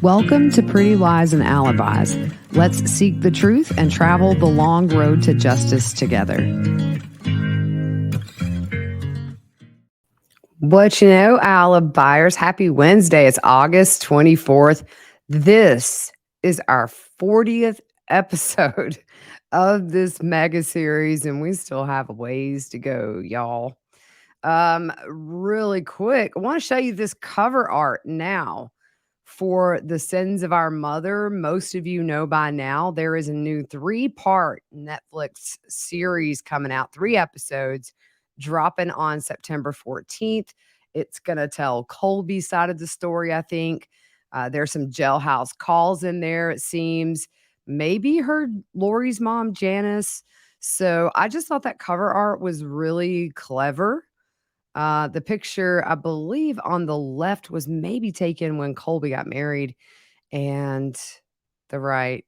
Welcome to Pretty Lies and Alibis. Let's seek the truth and travel the long road to justice together. What you know, Alibis, happy Wednesday. It's August 24th. This is our 40th episode of this mega series, and we still have a ways to go, y'all. Really quick, I want to show you this cover art now for The Sins of Our Mother. Most of you know by now there is a new 3-part Netflix series coming out, 3 episodes dropping on September 14th. It's going to tell Colby's side of the story, I think. There's some jailhouse calls in there, it seems. Maybe her Lori's mom, Janice. So I just thought that cover art was really clever. The picture, I believe, on the left was maybe taken when Colby got married, and the right,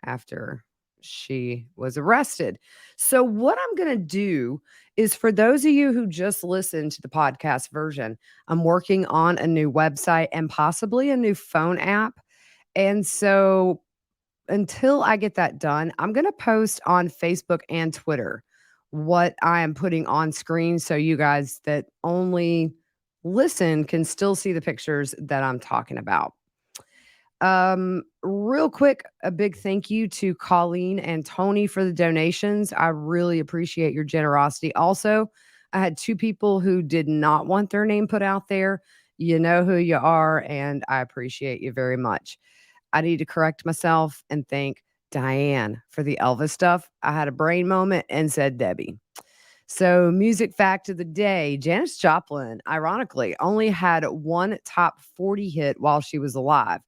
after she was arrested. So what I'm going to do is, for those of you who just listened to the podcast version, I'm working on a new website and possibly a new phone app. And so until I get that done, I'm going to post on Facebook and Twitter what I am putting on screen, so you guys that only listen can still see the pictures that I'm talking about. Real quick, a big thank you to Colleen and Tony for the donations. I really appreciate your generosity. Also, I had 2 people who did not want their name put out there. You know who you are, and I appreciate you very much. I need to correct myself and thank Diane for the Elvis stuff. I had a brain moment and said Debbie. So, music fact of the day, Janis Joplin, ironically, only had 1 top 40 hit while she was alive.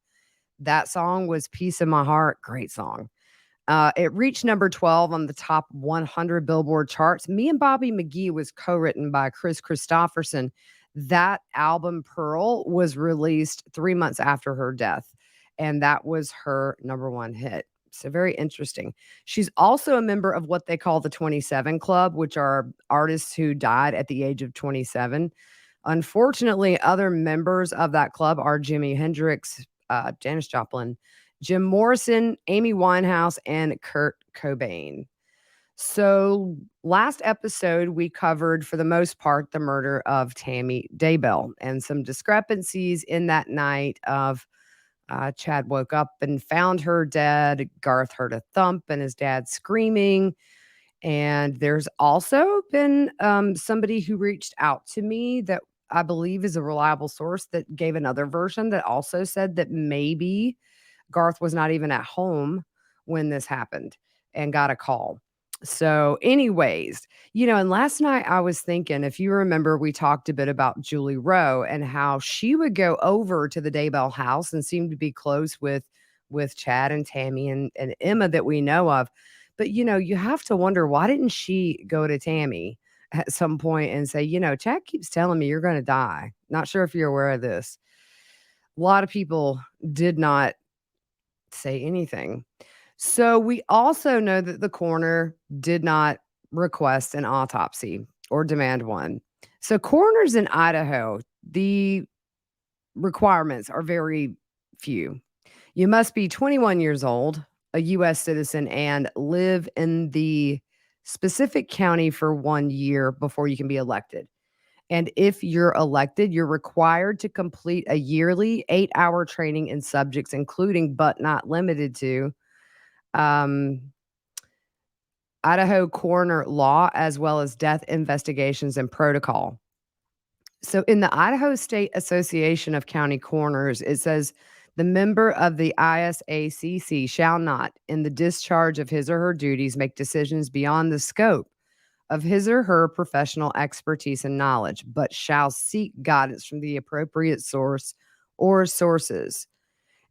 That song was Peace in My Heart. Great song. It reached number 12 on the top 100 Billboard charts. Me and Bobby McGee was co-written by Chris Christopherson. That album, Pearl, was released 3 months after her death, and that was her number 1 hit. So very interesting. She's also a member of what they call the 27 Club, which are artists who died at the age of 27. Unfortunately, other members of that club are Jimi Hendrix, Janis Joplin, Jim Morrison, Amy Winehouse, and Kurt Cobain. So last episode, we covered, for the most part, the murder of Tammy Daybell and some discrepancies in that night of Chad woke up and found her dead. Garth heard a thump and his dad screaming. And there's also been somebody who reached out to me that I believe is a reliable source that gave another version that also said that maybe Garth was not even at home when this happened and got a call. So, anyways, and last night I was thinking, if you remember, we talked a bit about Julie Rowe and how she would go over to the Daybell house and seem to be close with Chad and Tammy and Emma that we know of. But, you have to wonder, why didn't she go to Tammy at some point and say, Chad keeps telling me you're going to die. Not sure if you're aware of this. A lot of people did not say anything. So we also know that the coroner did not request an autopsy or demand one. So coroners in Idaho, the requirements are very few. You must be 21 years old, a U.S. citizen, and live in the specific county for 1 year before you can be elected. And if you're elected, you're required to complete a yearly 8-hour training in subjects, including but not limited to Idaho coroner law, as well as death investigations and protocol. So in the Idaho State Association of County Coroners, it says the member of the ISACC shall not, in the discharge of his or her duties, make decisions beyond the scope of his or her professional expertise and knowledge, but shall seek guidance from the appropriate source or sources.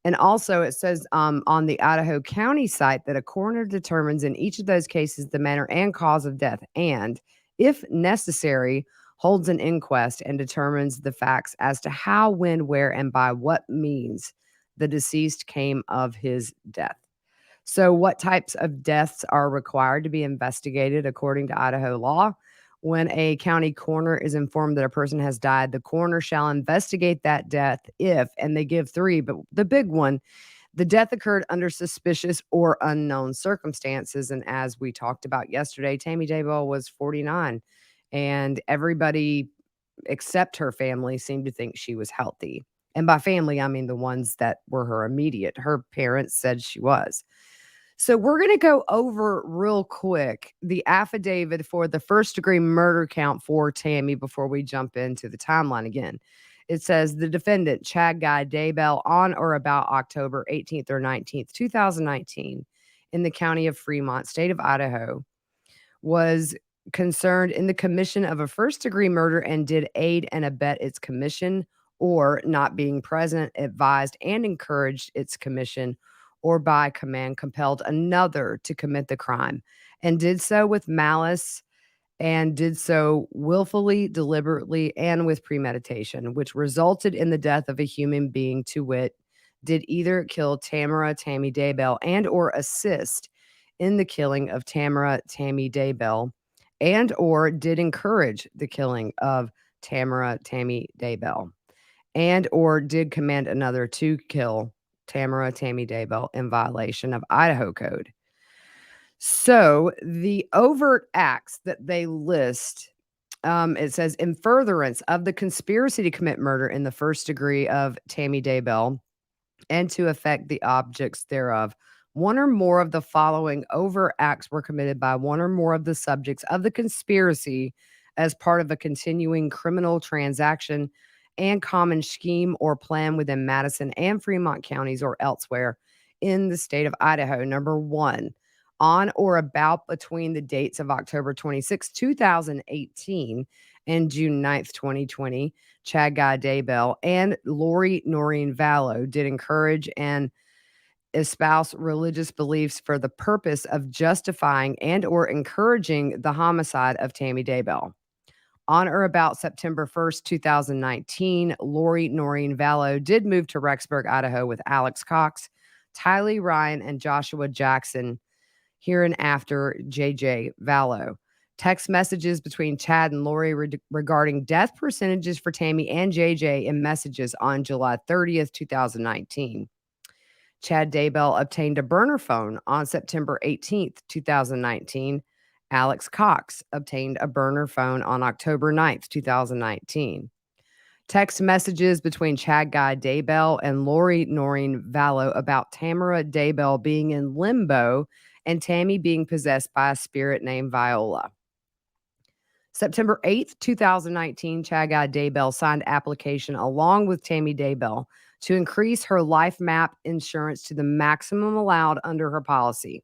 And also it says on the Idaho County site that a coroner determines in each of those cases the manner and cause of death and, if necessary, holds an inquest and determines the facts as to how, when, where, and by what means the deceased came of his death. So what types of deaths are required to be investigated according to Idaho law? When a county coroner is informed that a person has died, the coroner shall investigate that death if, and they give three, but the big one, the death occurred under suspicious or unknown circumstances. And as we talked about yesterday, Tammy Daybell was 49, and everybody except her family seemed to think she was healthy. And by family, I mean the ones that were her immediate. Her parents said she was. So we're going to go over real quick the affidavit for the first degree murder count for Tammy before we jump into the timeline again. It says the defendant, Chad Guy Daybell, on or about October 18th or 19th, 2019, in the county of Fremont, state of Idaho, was concerned in the commission of a first degree murder and did aid and abet its commission, or not being present, advised and encouraged its commission, or by command compelled another to commit the crime, and did so with malice, and did so willfully, deliberately, and with premeditation, which resulted in the death of a human being, to wit, did either kill Tammy Daybell and or assist in the killing of Tammy Daybell, and or did encourage the killing of Tammy Daybell, and or did command another to kill Tammy Daybell in violation of Idaho Code. So the overt acts that they list, it says in furtherance of the conspiracy to commit murder in the first degree of Tammy Daybell and to affect the objects thereof. One or more of the following overt acts were committed by one or more of the subjects of the conspiracy as part of a continuing criminal transaction and common scheme or plan within Madison and Fremont counties or elsewhere in the state of Idaho. Number one, on or about between the dates of October 26, 2018 and June 9th, 2020, Chad Guy Daybell and Lori Noreen Vallow did encourage and espouse religious beliefs for the purpose of justifying and or encouraging the homicide of Tammy Daybell. On or about September 1st, 2019, Lori Noreen Vallow did move to Rexburg, Idaho with Alex Cox, Tylee Ryan, and Joshua Jackson, hereinafter JJ Vallow. Text messages between Chad and Lori regarding death percentages for Tammy and JJ in messages on July 30th, 2019. Chad Daybell obtained a burner phone on September 18th, 2019. Alex Cox obtained a burner phone on October 9th, 2019. Text messages between Chad Guy Daybell and Lori Noreen Vallow about Tamara Daybell being in limbo and Tammy being possessed by a spirit named Viola. September 8th, 2019, Chad Guy Daybell signed application along with Tammy Daybell to increase her life map insurance to the maximum allowed under her policy.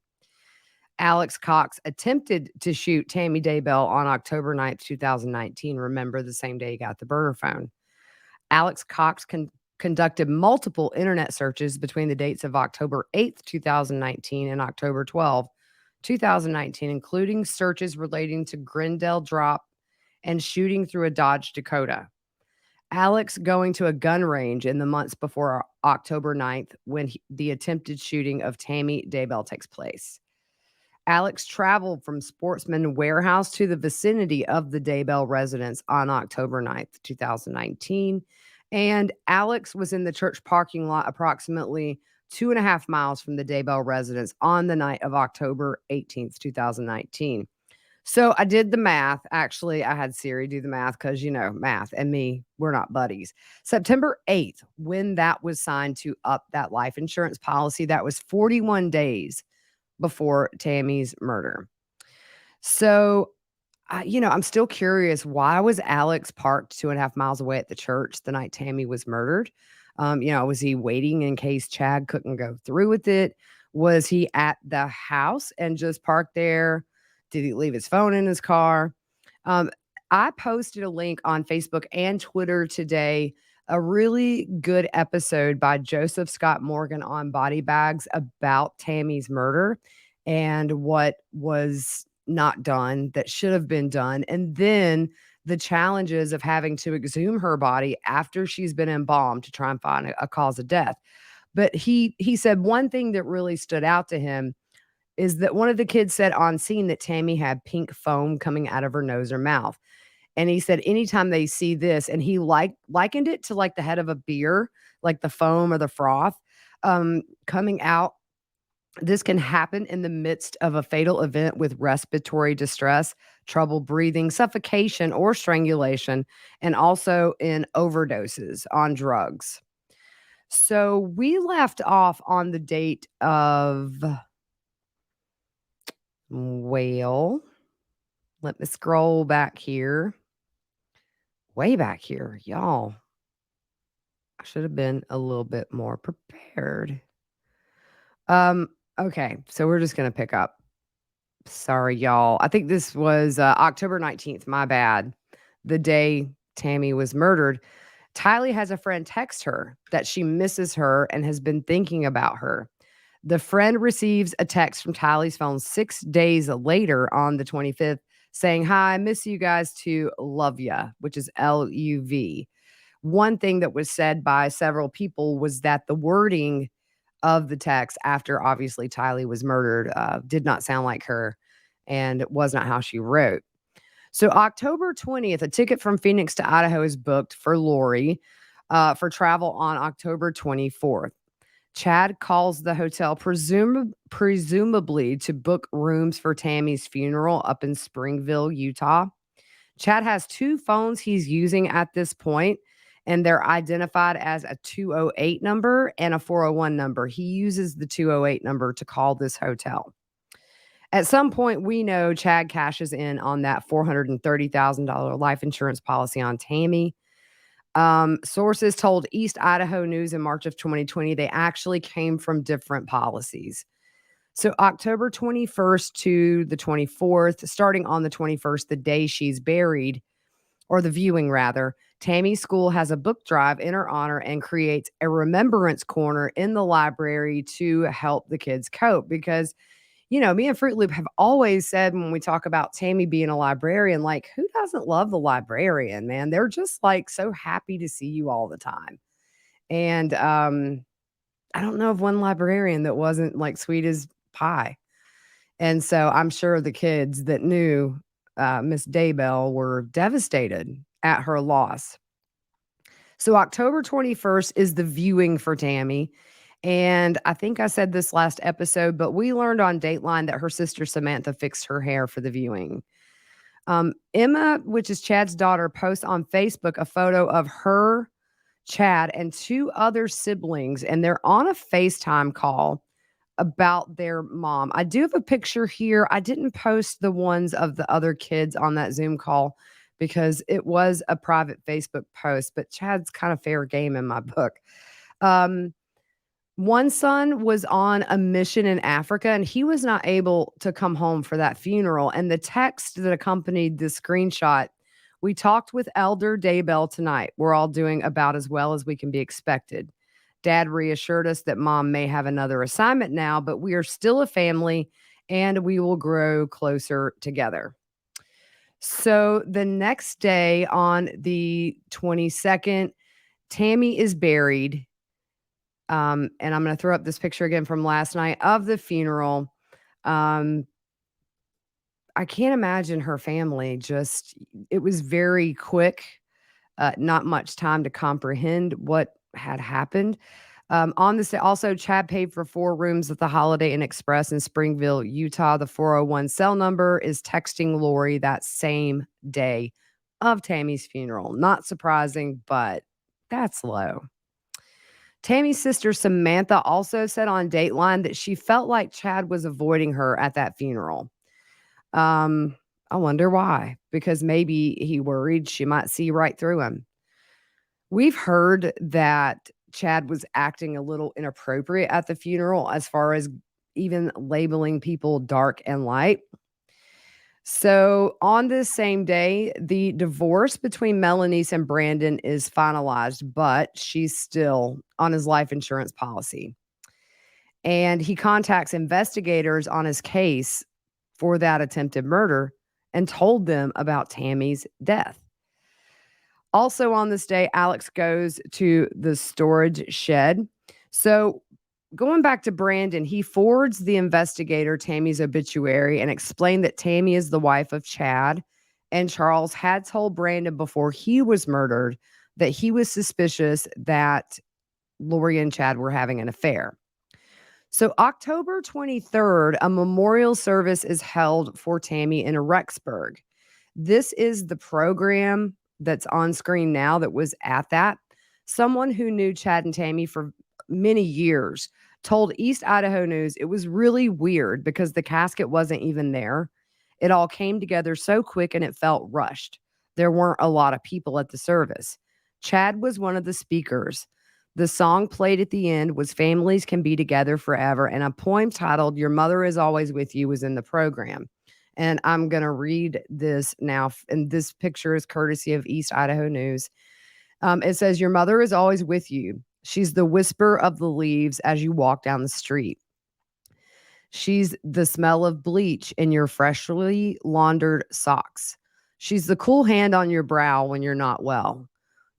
Alex Cox attempted to shoot Tammy Daybell on October 9th, 2019. Remember, the same day he got the burner phone. Alex Cox conducted multiple internet searches between the dates of October 8th, 2019 and October 12th, 2019, including searches relating to Grindell Drop and shooting through a Dodge Dakota. Alex going to a gun range in the months before October 9th when the attempted shooting of Tammy Daybell takes place. Alex traveled from Sportsman Warehouse to the vicinity of the Daybell residence on October 9th, 2019. And Alex was in the church parking lot approximately 2.5 miles from the Daybell residence on the night of October 18th, 2019. So I did the math. Actually, I had Siri do the math because, math and me, we're not buddies. September 8th, when that was signed to up that life insurance policy, that was 41 days before Tammy's murder. So, I'm still curious, why was Alex parked 2.5 miles away at the church the night Tammy was murdered? Was he waiting in case Chad couldn't go through with it? Was he at the house and just parked there? Did he leave his phone in his car? I posted a link on Facebook and Twitter today, a really good episode by Joseph Scott Morgan on body bags about Tammy's murder and what was not done that should have been done. And then the challenges of having to exhume her body after she's been embalmed to try and find a cause of death. But he said one thing that really stood out to him is that one of the kids said on scene that Tammy had pink foam coming out of her nose or mouth. And he said anytime they see this, and he likened it to like the head of a beer, like the foam or the froth coming out. This can happen in the midst of a fatal event with respiratory distress, trouble breathing, suffocation, or strangulation, and also in overdoses on drugs. So we left off on the date of, well, let me scroll back here, way back here, y'all. I should have been a little bit more prepared. Um, okay, so we're just gonna pick up. Sorry, y'all. I think this was October 19th. My bad. The day Tammy was murdered. Tylee has a friend text her that she misses her and has been thinking about her. The friend receives a text from Tylee's phone 6 days later on the 25th saying, "Hi, I miss you guys too. Love ya," which is LUV. One thing that was said by several people was that the wording of the text after obviously Tylee was murdered did not sound like her, and it was not how she wrote. So October 20th, a ticket from Phoenix to Idaho is booked for Lori for travel on October 24th. Chad calls the hotel presumably to book rooms for Tammy's funeral up in Springville, Utah. Chad has two phones he's using at this point, and they're identified as a 208 number and a 401 number. He uses the 208 number to call this hotel. At some point, we know Chad cashes in on that $430,000 life insurance policy on Tammy. Sources told East Idaho News in March of 2020 they actually came from different policies. So October 21st to the 24th, starting on the 21st, the day she's buried, or the viewing rather, Tammy's school has a book drive in her honor and creates a remembrance corner in the library to help the kids cope. Because, me and Fruit Loop have always said when we talk about Tammy being a librarian, like, who doesn't love the librarian, man? They're just like so happy to see you all the time. And I don't know of one librarian that wasn't like sweet as pie. And so I'm sure the kids that knew Miss Daybell were devastated at her loss. So October 21st is the viewing for Tammy. And I think I said this last episode, but we learned on Dateline that her sister Samantha fixed her hair for the viewing. Emma, which is Chad's daughter, posts on Facebook a photo of her, Chad, and two other siblings, and they're on a FaceTime call about their mom. I do have a picture here. I didn't post the ones of the other kids on that Zoom call because it was a private Facebook post, but Chad's kind of fair game in my book. One son was on a mission in Africa and he was not able to come home for that funeral. And the text that accompanied the screenshot, we talked with Elder Daybell tonight. We're all doing about as well as we can be expected. Dad reassured us that mom may have another assignment now, but we are still a family and we will grow closer together. So the next day on the 22nd, Tammy is buried. And I'm going to throw up this picture again from last night of the funeral. I can't imagine her family it was very quick, not much time to comprehend what had happened. On this day, also, Chad paid for 4 rooms at the Holiday Inn Express in Springville, Utah. The 401 cell number is texting Lori that same day of Tammy's funeral. Not surprising, but that's low. Tammy's sister Samantha also said on Dateline that she felt like Chad was avoiding her at that funeral. I wonder why, because maybe he worried she might see right through him. We've heard that Chad was acting a little inappropriate at the funeral as far as even labeling people dark and light. So on this same day, the divorce between Melaniece and Brandon is finalized, but she's still on his life insurance policy. And he contacts investigators on his case for that attempted murder and told them about Tammy's death. Also on this day, Alex goes to the storage shed. So going back to Brandon, he forwards the investigator Tammy's obituary and explained that Tammy is the wife of Chad. And Charles had told Brandon before he was murdered that he was suspicious that Lori and Chad were having an affair. So, October 23rd, a memorial service is held for Tammy in Rexburg. This is the program that's on screen now that was at that. Someone who knew Chad and Tammy for many years told East Idaho News it was really weird because the casket wasn't even there. It all came together so quick and it felt rushed. There weren't a lot of people at the service. Chad was one of the speakers. The song played at the end was Families Can Be Together Forever, and a poem titled Your Mother Is Always With You was in the program. And I'm going to read this now. And this picture is courtesy of East Idaho News. It says, Your mother is always with you. She's the whisper of the leaves as you walk down the street. She's the smell of bleach in your freshly laundered socks. She's the cool hand on your brow when you're not well.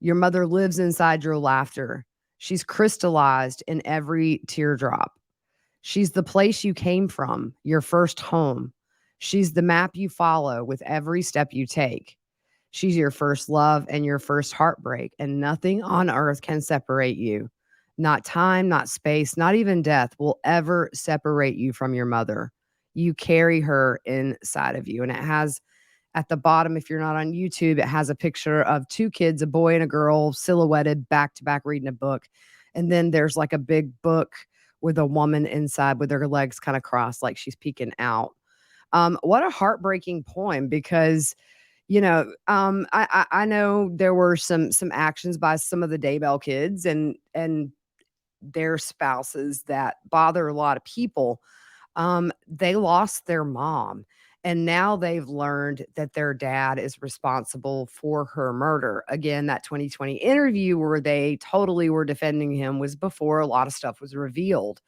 Your mother lives inside your laughter. She's crystallized in every teardrop. She's the place you came from, your first home. She's the map you follow with every step you take. She's your first love and your first heartbreak, and nothing on earth can separate you. Not time, not space, not even death will ever separate you from your mother. You carry her inside of you. And it has at the bottom, if you're not on YouTube, it has a picture of two kids, a boy and a girl, silhouetted back to back reading a book. And then there's like a big book with a woman inside with her legs kind of crossed, like she's peeking out. What a heartbreaking poem because I know there were some actions by some of the Daybell kids and their spouses that bother a lot of people. They lost their mom. And now they've learned that their dad is responsible for her murder. Again, that 2020 interview where they totally were defending him was before a lot of stuff was revealed.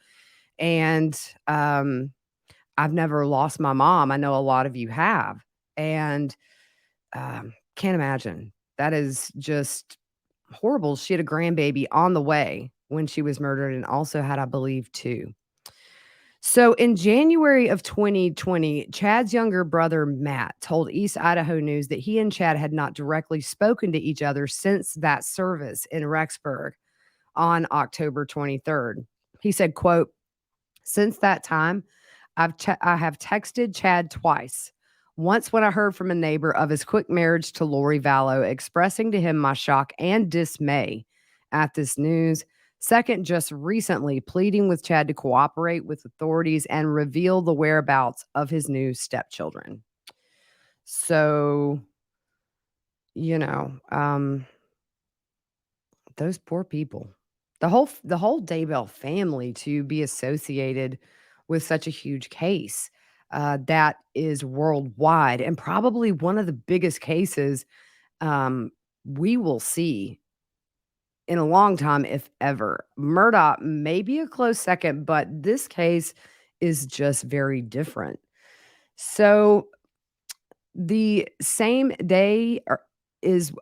And I've never lost my mom. I know a lot of you have. And can't imagine. That is just horrible. She had a grandbaby on the way when she was murdered and also had, I believe, two. So in January of 2020, Chad's younger brother, Matt, told East Idaho News that he and Chad had not directly spoken to each other since that service in Rexburg on October 23rd. He said, quote, since that time, I have texted Chad twice. Once when I heard from a neighbor of his quick marriage to Lori Vallow, expressing to him my shock and dismay at this news. Second, just recently pleading with Chad to cooperate with authorities and reveal the whereabouts of his new stepchildren. So, you know, those poor people. The whole Daybell family to be associated with such a huge case that is worldwide and probably one of the biggest cases we will see in a long time, if ever. Murdoch may be a close second, but this case is just very different. So the same day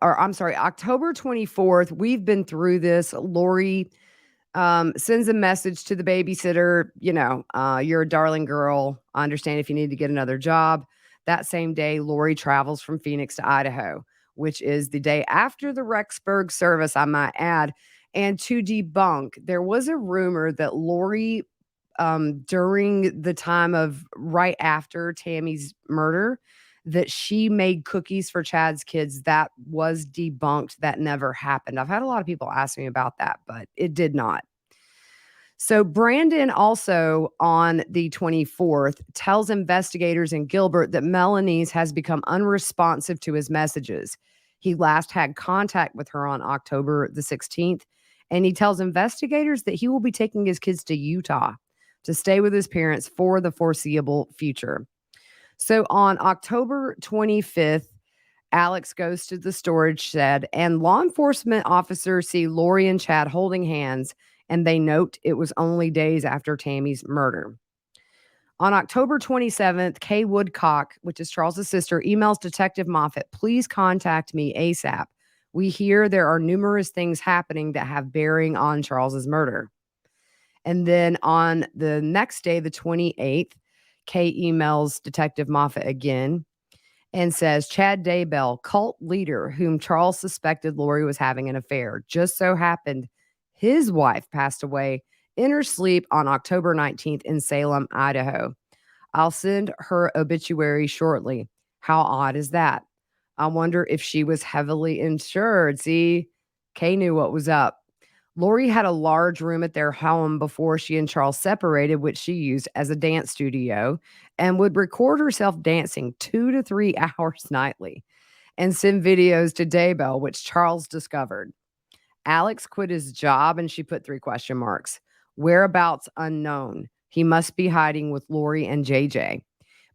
October 24th, we've been through this. Lori sends a message to the babysitter, you're a darling girl. I understand if you need to get another job. That same day, Lori travels from Phoenix to Idaho, which is the day after the Rexburg service, I might add. And to debunk, there was a rumor that Lori, during the time of right after Tammy's murder, that she made cookies for Chad's kids. That was debunked. That never happened. I've had a lot of people ask me about that, but it did not. So Brandon also on the 24th tells investigators in Gilbert that Melaniece has become unresponsive to his messages. He last had contact with her on October the 16th, and he tells investigators that he will be taking his kids to Utah to stay with his parents for the foreseeable future. So on October 25th, Alex goes to the storage shed and law enforcement officers see Lori and Chad holding hands, and they note it was only days after Tammy's murder. On October 27th, Kay Woodcock, which is Charles's sister, emails Detective Moffat, please contact me ASAP. We hear there are numerous things happening that have bearing on Charles's murder. And then on the next day, the 28th, Kay emails Detective Moffat again and says Chad Daybell, cult leader whom Charles suspected Lori was having an affair, just so happened his wife passed away in her sleep on October 19th in Salem, Idaho. I'll send her obituary shortly. How odd is that? I wonder if she was heavily insured. See, Kay knew what was up. Lori had a large room at their home before she and Charles separated, which she used as a dance studio and would record herself dancing 2 to 3 hours nightly and send videos to Daybell, which Charles discovered. Alex quit his job and she put 3 question marks. Whereabouts unknown. He must be hiding with Lori and JJ.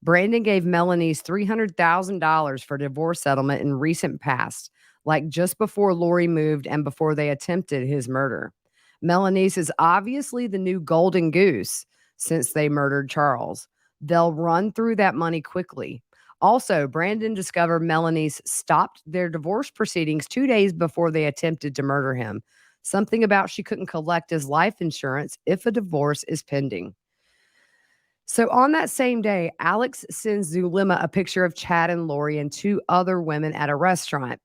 Brandon gave Melaniece $300,000 for divorce settlement in recent past, like just before Lori moved and before they attempted his murder. Melaniece is obviously the new golden goose since they murdered Charles. They'll run through that money quickly. Also, Brandon discovered Melaniece stopped their divorce proceedings 2 days before they attempted to murder him. Something about she couldn't collect his life insurance if a divorce is pending. So on that same day, Alex sends Zulema a picture of Chad and Lori and 2 other women at a restaurant.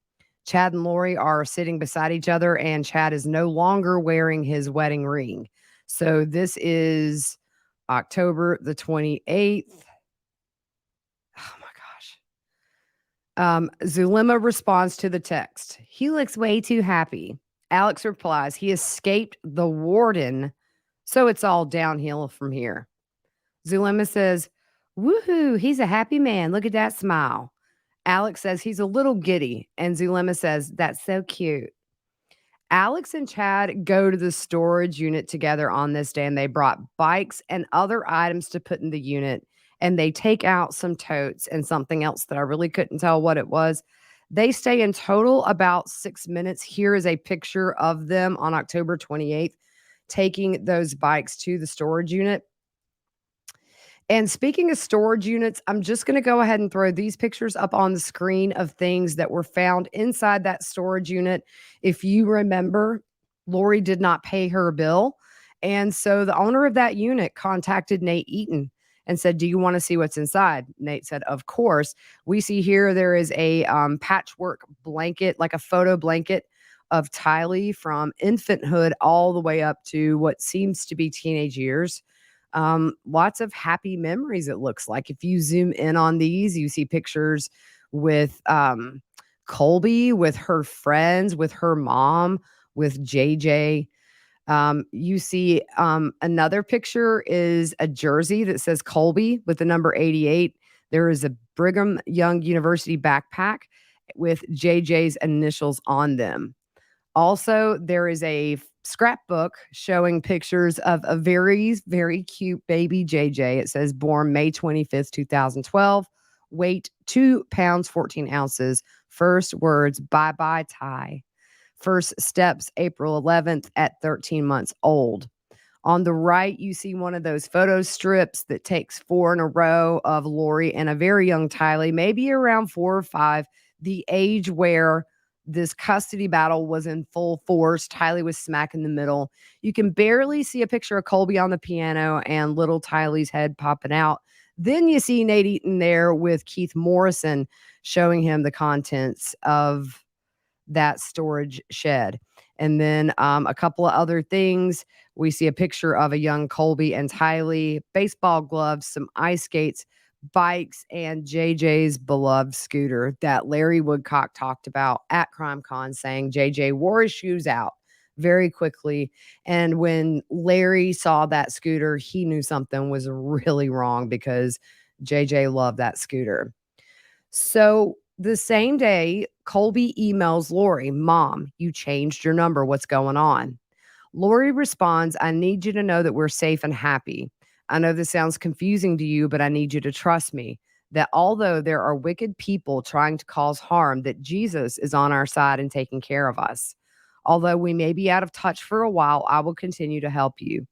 Chad and Lori are sitting beside each other, and Chad is no longer wearing his wedding ring. So this is October the 28th. Oh my gosh. Zulema responds to the text. He looks way too happy. Alex replies, he escaped the warden, so it's all downhill from here. Zulema says, woohoo, he's a happy man. Look at that smile. Alex says he's a little giddy, and Zulema says, that's so cute. Alex and Chad go to the storage unit together on this day, and they brought bikes and other items to put in the unit. And they take out some totes and something else that I really couldn't tell what it was. They stay in total about 6 minutes. Here is a picture of them on October 28th taking those bikes to the storage unit. And speaking of storage units, I'm just going to go ahead and throw these pictures up on the screen of things that were found inside that storage unit. If you remember, Lori did not pay her bill. And so the owner of that unit contacted Nate Eaton and said, do you want to see what's inside? Nate said, of course. We see here there is a patchwork blanket, like a photo blanket of Tylee from infanthood all the way up to what seems to be teenage years. Lots of happy memories, it looks like. If you zoom in on these, you see pictures with Colby, with her friends, with her mom, with JJ. You see another picture is a jersey that says Colby with the number 88. There is a Brigham Young University backpack with JJ's initials on them. Also, there is a scrapbook showing pictures of a very, very cute baby JJ. It says born May 25th, 2012, weight 2 pounds, 14 ounces. First words, bye bye, Ty. First steps, April 11th at 13 months old. On the right, you see one of those photo strips that takes 4 in a row of Lori and a very young Tylee, maybe around 4 or 5, the age where this custody battle was in full force. Tylee was smack in the middle. You can barely see a picture of Colby on the piano and little Tylee's head popping out. Then you see Nate Eaton there with Keith Morrison showing him the contents of that storage shed. And then a couple of other things. We see a picture of a young Colby and Tylee, baseball gloves, some ice skates, bikes, and JJ's beloved scooter that Larry Woodcock talked about at CrimeCon, saying JJ wore his shoes out very quickly. And when Larry saw that scooter, he knew something was really wrong because JJ loved that scooter. So the same day, Colby emails Lori, Mom, you changed your number. What's going on? Lori responds, I need you to know that we're safe and happy. I know this sounds confusing to you, but I need you to trust me that although there are wicked people trying to cause harm, that Jesus is on our side and taking care of us. Although we may be out of touch for a while, I will continue to help you.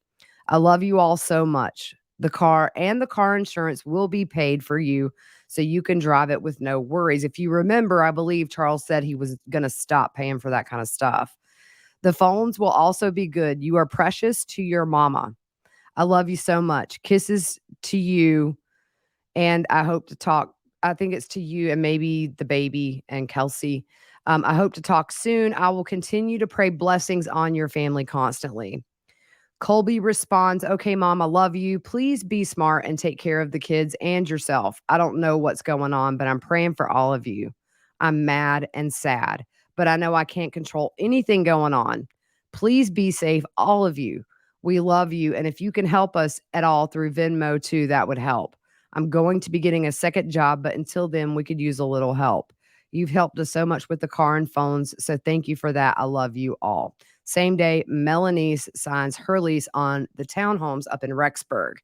I love you all so much. The car and the car insurance will be paid for you so you can drive it with no worries. If you remember, I believe Charles said he was going to stop paying for that kind of stuff. The phones will also be good. You are precious to your mama. I love you so much. Kisses to you. And I hope to talk. I think it's to you and maybe the baby and Kelsey. I hope to talk soon. I will continue to pray blessings on your family constantly. Colby responds, "Okay, mom, I love you. Please be smart and take care of the kids and yourself. I don't know what's going on, but I'm praying for all of you. I'm mad and sad, but I know I can't control anything going on. Please be safe, all of you. We love you. And if you can help us at all through Venmo too, that would help. I'm going to be getting a second job, but until then, we could use a little help. You've helped us so much with the car and phones. So thank you for that. I love you all." Same day, Melaniece signs her lease on the townhomes up in Rexburg.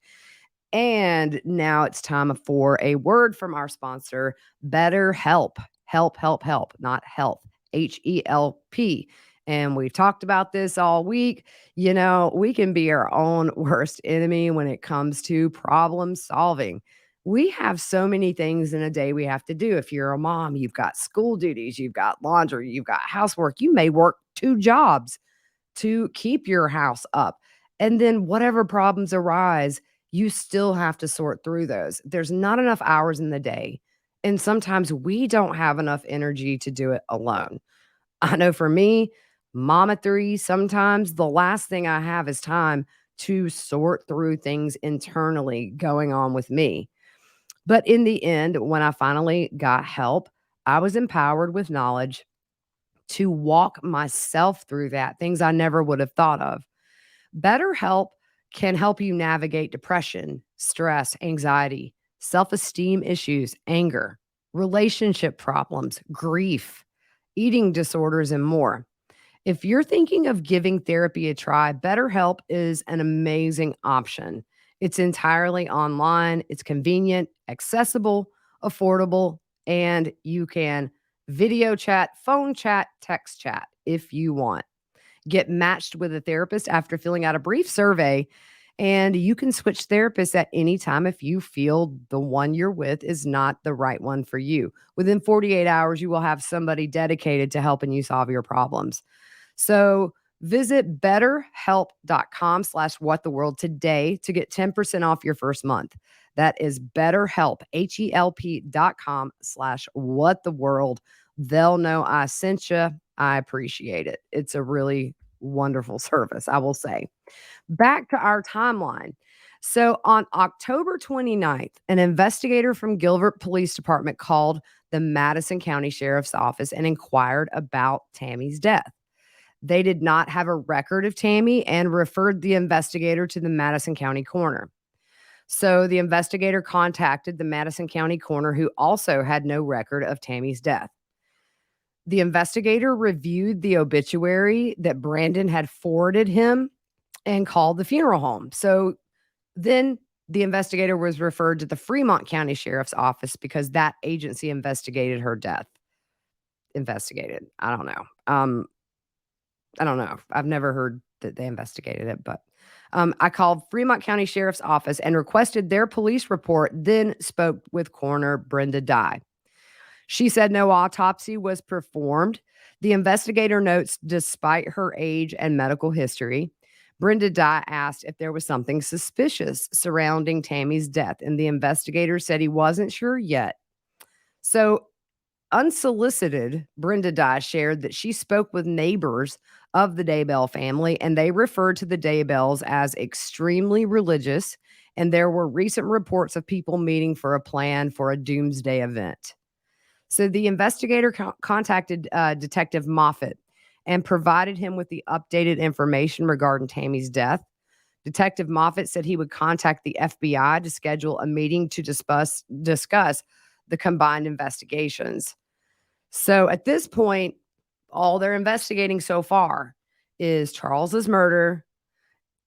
And now it's time for a word from our sponsor, BetterHelp. Help, help, help, not health. HELP. And we've talked about this all week. You know, we can be our own worst enemy when it comes to problem solving. We have so many things in a day we have to do. If you're a mom, you've got school duties, you've got laundry, you've got housework. You may work two jobs to keep your house up. And then whatever problems arise, you still have to sort through those. There's not enough hours in the day. And sometimes we don't have enough energy to do it alone. I know for me, mom at three, sometimes the last thing I have is time to sort through things internally going on with me. But in the end, when I finally got help, I was empowered with knowledge to walk myself through that, things I never would have thought of. BetterHelp can help you navigate depression, stress, anxiety, self esteem issues, anger, relationship problems, grief, eating disorders, and more. If you're thinking of giving therapy a try, BetterHelp is an amazing option. It's entirely online, it's convenient, accessible, affordable, and you can video chat, phone chat, text chat if you want. Get matched with a therapist after filling out a brief survey, and you can switch therapists at any time if you feel the one you're with is not the right one for you. Within 48 hours, you will have somebody dedicated to helping you solve your problems. So visit betterhelp.com/whattheworld today to get 10% off your first month. That is BetterHelp, HELP.com/whattheworld. They'll know I sent you. I appreciate it. It's a really wonderful service, I will say. Back to our timeline. So on October 29th, an investigator from Gilbert Police Department called the Madison County Sheriff's Office and inquired about Tammy's death. They did not have a record of Tammy and referred the investigator to the Madison County coroner. So the investigator contacted the Madison County coroner, who also had no record of Tammy's death. The investigator reviewed the obituary that Brandon had forwarded him and called the funeral home. So then the investigator was referred to the Fremont County Sheriff's Office because that agency investigated her death. Investigated. I don't know. I don't know. I've never heard that they investigated it, but I called Fremont County Sheriff's Office and requested their police report, then spoke with coroner Brenda Dye. She said no autopsy was performed. The investigator notes, despite her age and medical history, Brenda Dye asked if there was something suspicious surrounding Tammy's death, and the investigator said he wasn't sure yet. So, unsolicited, Brenda Dye shared that she spoke with neighbors of the Daybell family, and they referred to the Daybells as extremely religious, and there were recent reports of people meeting for a plan for a doomsday event. So the investigator contacted Detective Moffat and provided him with the updated information regarding Tammy's death. Detective Moffat said he would contact the FBI to schedule a meeting to discuss the combined investigations. So at this point, all they're investigating so far is Charles's murder.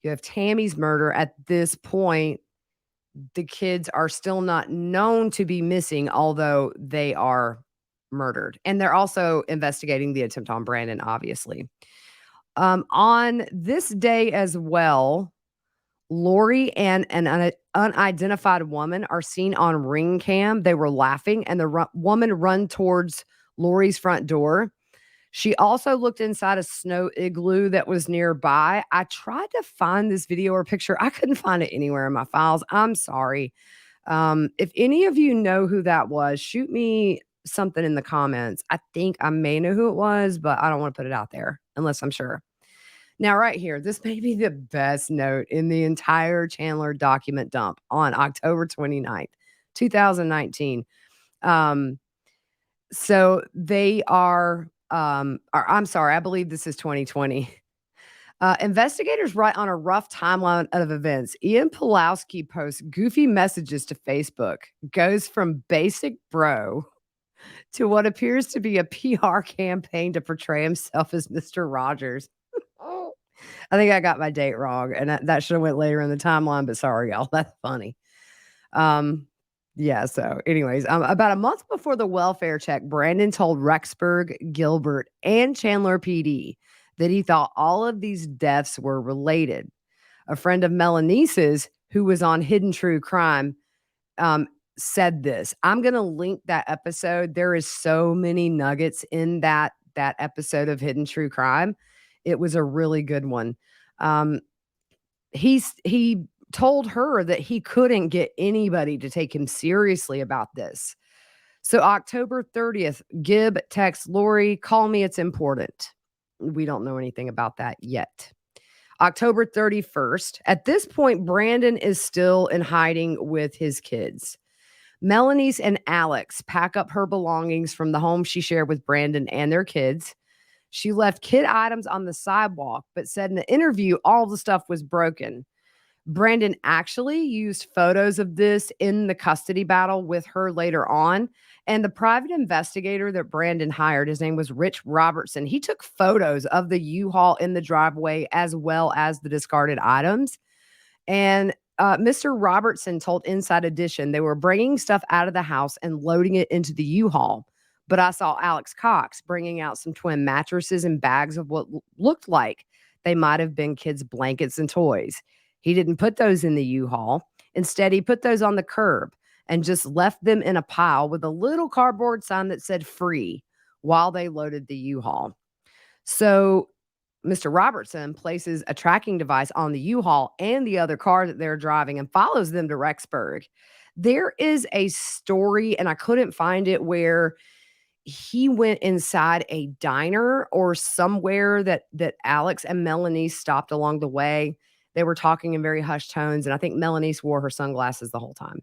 You have Tammy's murder. At this point, the kids are still not known to be missing, although they are murdered. And they're also investigating the attempt on Brandon, obviously. On this day as well, Lori and an unidentified woman are seen on ring cam. They were laughing, and the woman run towards Lori's front door. She also looked inside a snow igloo that was nearby. I tried to find this video or picture. I couldn't find it anywhere in my files. I'm sorry. If any of you know who that was, shoot me something in the comments. I think I may know who it was, but I don't want to put it out there unless I'm sure. Now, right here, this may be the best note in the entire Chandler document dump on October 29th, 2019. Um, so they are, or I'm sorry, I believe this is 2020. Investigators write on a rough timeline of events. Ian Pulowski posts goofy messages to Facebook, goes from basic bro to what appears to be a PR campaign to portray himself as Mr. Rogers. I think I got my date wrong, and that should have went later in the timeline, but sorry, y'all. That's funny. Yeah, so anyways, about a month before the welfare check, Brandon told Rexburg, Gilbert, and Chandler PD that he thought all of these deaths were related. A friend of Melaniece's, who was on Hidden True Crime, said this. I'm going to link that episode. There is so many nuggets in that episode of Hidden True Crime. It was a really good one. He told her that he couldn't get anybody to take him seriously about this. So October 30th, Gib texts Lori, call me, it's important. We don't know anything about that yet. October 31st, at this point, Brandon is still in hiding with his kids. Melaniece and Alex pack up her belongings from the home she shared with Brandon and their kids. She left kid items on the sidewalk, but said in the interview all the stuff was broken. Brandon actually used photos of this in the custody battle with her later on. And the private investigator that Brandon hired, his name was Rich Robertson, he took photos of the U-Haul in the driveway as well as the discarded items. And Mr. Robertson told Inside Edition they were bringing stuff out of the house and loading it into the U-Haul. But I saw Alex Cox bringing out some twin mattresses and bags of what looked like they might have been kids' blankets and toys. He didn't put those in the U-Haul. Instead, he put those on the curb and just left them in a pile with a little cardboard sign that said free while they loaded the U-Haul. So Mr. Robertson places a tracking device on the U-Haul and the other car that they're driving and follows them to Rexburg. There is a story, and I couldn't find it, where he went inside a diner or somewhere that Alex and Melaniece stopped along the way. They were talking in very hushed tones, and I think Melaniece wore her sunglasses the whole time.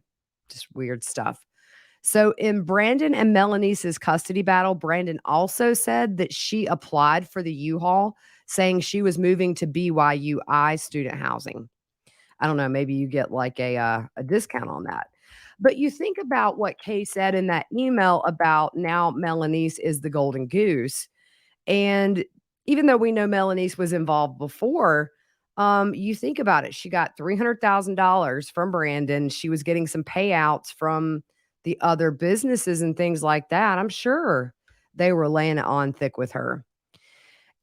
Just weird stuff. So in Brandon and Melaniece's custody battle, Brandon also said that she applied for the U-Haul, saying she was moving to BYUI student housing. I don't know, maybe you get like a discount on that. But you think about what Kay said in that email about now Melaniece is the golden goose. And even though we know Melaniece was involved before, you think about it. She got $300,000 from Brandon. She was getting some payouts from the other businesses and things like that. I'm sure they were laying it on thick with her.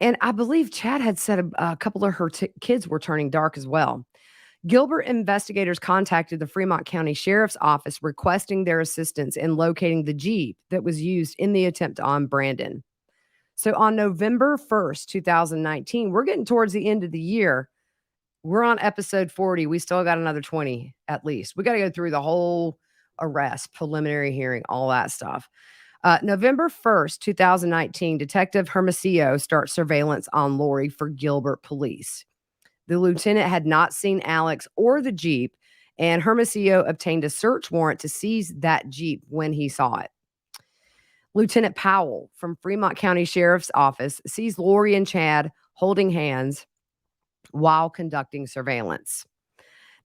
And I believe Chad had said a couple of her kids were turning dark as well. Gilbert investigators contacted the Fremont County Sheriff's Office requesting their assistance in locating the Jeep that was used in the attempt on Brandon. So on November 1st, 2019, we're getting towards the end of the year. We're on episode 40. We still got another 20 at least. We got to go through the whole arrest, preliminary hearing, all that stuff. November 1st, 2019, Detective Hermosillo starts surveillance on Lori for Gilbert police. The lieutenant had not seen Alex or the Jeep, and Hermosillo obtained a search warrant to seize that Jeep when he saw it. Lieutenant Powell from Fremont County Sheriff's Office sees Lori and Chad holding hands while conducting surveillance.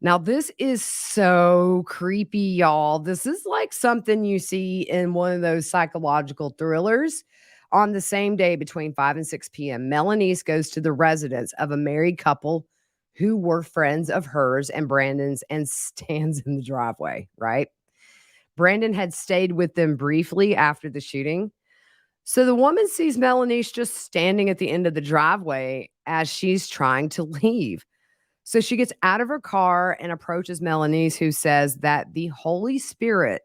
Now, this is so creepy, y'all. This is like something you see in one of those psychological thrillers. On the same day between 5 and 6 p.m., Melaniece goes to the residence of a married couple who were friends of hers and Brandon's and stands in the driveway, right? Brandon had stayed with them briefly after the shooting. So the woman sees Melaniece just standing at the end of the driveway as she's trying to leave. So she gets out of her car and approaches Melaniece, who says that the Holy Spirit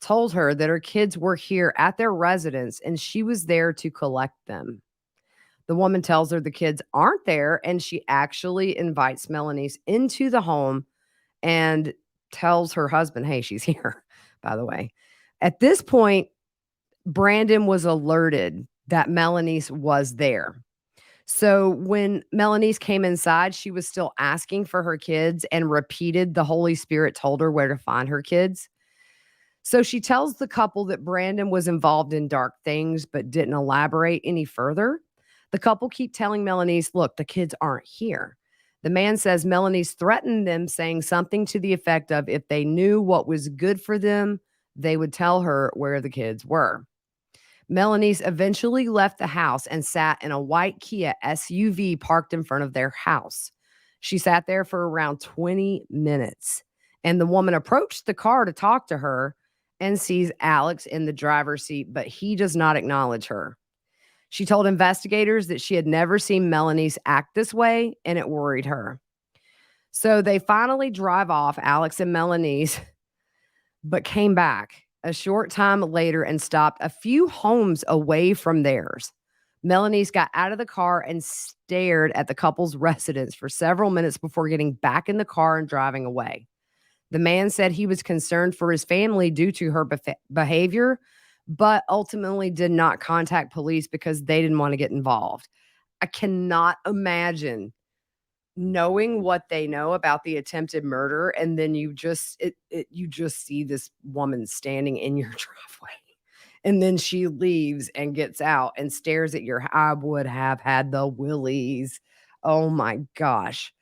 told her that her kids were here at their residence and she was there to collect them. The woman tells her the kids aren't there, and she actually invites Melaniece into the home and tells her husband, "Hey, she's here," by the way. At this point, Brandon was alerted that Melaniece was there. So when Melaniece came inside, she was still asking for her kids and repeated the Holy Spirit told her where to find her kids. So she tells the couple that Brandon was involved in dark things but didn't elaborate any further. The couple keep telling Melaniece, "Look, the kids aren't here." The man says Melaniece threatened them, saying something to the effect of if they knew what was good for them, they would tell her where the kids were. Melaniece eventually left the house and sat in a white Kia SUV parked in front of their house. She sat there for around 20 minutes, and the woman approached the car to talk to her and sees Alex in the driver's seat, but he does not acknowledge her. She told investigators that she had never seen Melaniece act this way, and it worried her. So they finally drive off, Alex and Melaniece, but came back a short time later and stopped a few homes away from theirs. Melaniece got out of the car and stared at the couple's residence for several minutes before getting back in the car and driving away. The man said he was concerned for his family due to her behavior, but ultimately did not contact police because they didn't want to get involved. I cannot imagine knowing what they know about the attempted murder, and then you just see this woman standing in your driveway, and then she leaves and gets out and stares at I would have had the willies. Oh my gosh.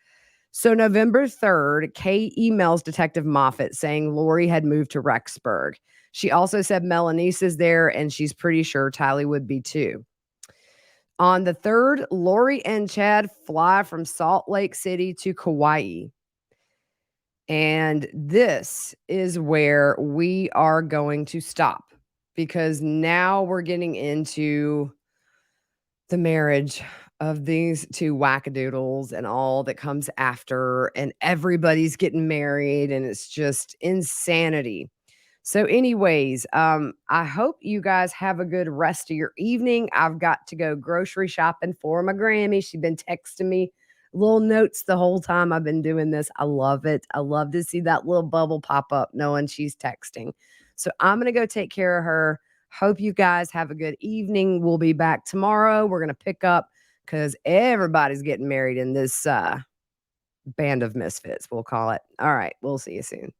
So November 3rd, Kay emails Detective Moffat saying Lori had moved to Rexburg. She also said Melaniece is there, and she's pretty sure Tylee would be too. On the 3rd, Lori and Chad fly from Salt Lake City to Kauai. And this is where we are going to stop, because now we're getting into the marriage of these two wackadoodles and all that comes after, and everybody's getting married, and it's just insanity. So, anyways, I hope you guys have a good rest of your evening. I've got to go grocery shopping for my Grammy. She's been texting me little notes the whole time I've been doing this. I love it. I love to see that little bubble pop up knowing she's texting. So I'm going to go take care of her. Hope you guys have a good evening. We'll be back tomorrow. We're going to pick up because everybody's getting married in this band of misfits, we'll call it. All right. We'll see you soon.